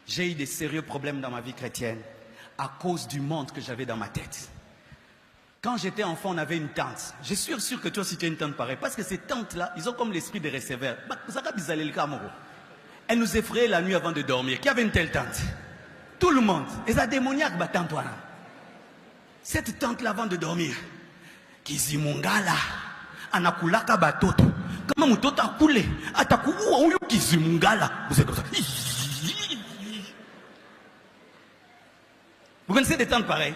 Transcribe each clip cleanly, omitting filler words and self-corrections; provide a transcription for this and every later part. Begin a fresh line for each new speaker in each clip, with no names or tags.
J'ai eu des sérieux problèmes dans ma vie chrétienne à cause du monde que j'avais dans ma tête. Quand j'étais enfant, on avait une tante. Je suis sûr que toi aussi tu as une tante pareille. Parce que ces tantes-là, ils ont comme l'esprit des receveurs. Elle nous effrayait la nuit avant de dormir. Qui avait une telle tante? Tout le monde. Et ça démoniaque, tante. Cette tante-là avant de dormir. Kizimungala. Anakulaka batoto. Comment mutoto a coulé? Ataku ou Kizimungala. Vous êtes comme ça. Vous connaissez des tantes pareilles?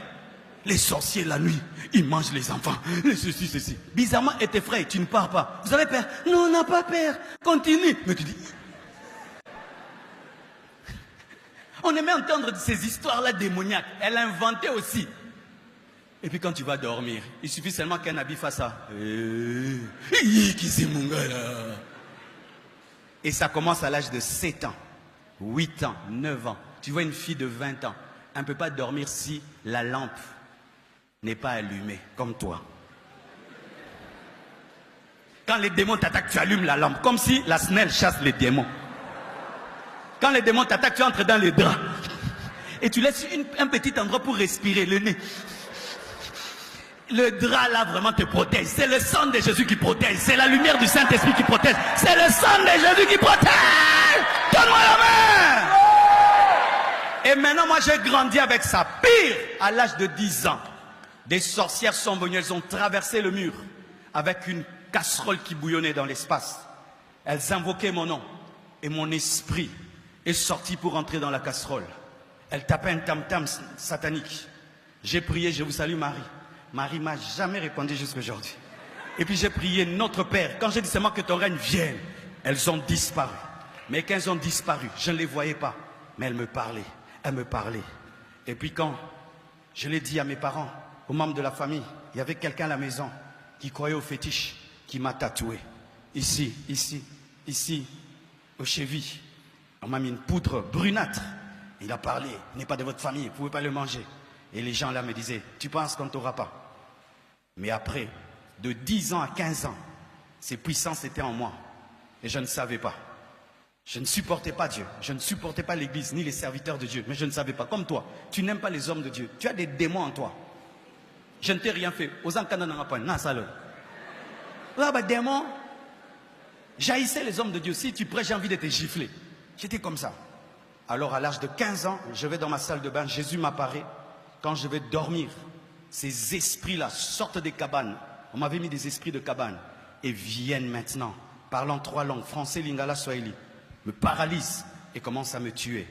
Les sorciers la nuit, ils mangent les enfants. Les ceci, ceci. Bizarrement, elle t'effraie, tu ne pars pas. Vous avez peur? Non, on n'a pas peur. Continue. Mais tu dis... On aimait entendre ces histoires-là démoniaques. Elle a inventé aussi. Et puis quand tu vas dormir, il suffit seulement qu'un habit fasse ça. Et ça commence à l'âge de 7 ans, 8 ans, 9 ans. Tu vois une fille de 20 ans. Elle ne peut pas dormir si la lampe n'est pas allumée, comme toi. Quand les démons t'attaquent, tu allumes la lampe, comme si la snelle chasse les démons. Quand les démons t'attaquent, tu entres dans les draps. Et tu laisses un petit endroit pour respirer, le nez. Le drap là vraiment te protège. C'est le sang de Jésus qui protège. C'est la lumière du Saint-Esprit qui protège. C'est le sang de Jésus qui protège. Donne-moi la main. Et maintenant, moi, j'ai grandi avec ça. Pire, à l'âge de 10 ans, des sorcières sont venues. Elles ont traversé le mur avec une casserole qui bouillonnait dans l'espace. Elles invoquaient mon nom. Et mon esprit est sorti pour entrer dans la casserole. Elles tapaient un tam-tam satanique. J'ai prié, je vous salue Marie. Marie m'a jamais répondu jusqu'à aujourd'hui. Et puis j'ai prié notre Père. Quand j'ai dit seulement que ton règne vienne, elles ont disparu. Mais quand elles ont disparu, je ne les voyais pas. Mais elles me parlaient. Elles me parlaient. Et puis quand je l'ai dit à mes parents, aux membres de la famille, il y avait quelqu'un à la maison qui croyait au fétiche, qui m'a tatoué. Ici, ici, ici, aux chevilles. On m'a mis une poudre brunâtre. Il a parlé, il n'est pas de votre famille, vous ne pouvez pas le manger. Et les gens là me disaient, tu penses qu'on ne t'aura pas? Mais après, de 10 ans à 15 ans, ces puissances étaient en moi. Et je ne savais pas. Je ne supportais pas Dieu. Je ne supportais pas l'église, ni les serviteurs de Dieu. Mais je ne savais pas. Comme toi, tu n'aimes pas les hommes de Dieu. Tu as des démons en toi. Je ne t'ai rien fait. Aux démons. J'haïssais les hommes de Dieu. Si tu prêches, j'ai envie de te gifler. J'étais comme ça. Alors à l'âge de 15 ans, je vais dans ma salle de bain. Jésus m'apparaît. Quand je vais dormir, ces esprits-là sortent des cabanes. On m'avait mis des esprits de cabane. Et viennent maintenant, parlant 3 langues, français, lingala, swahili, me paralysent et commencent à me tuer.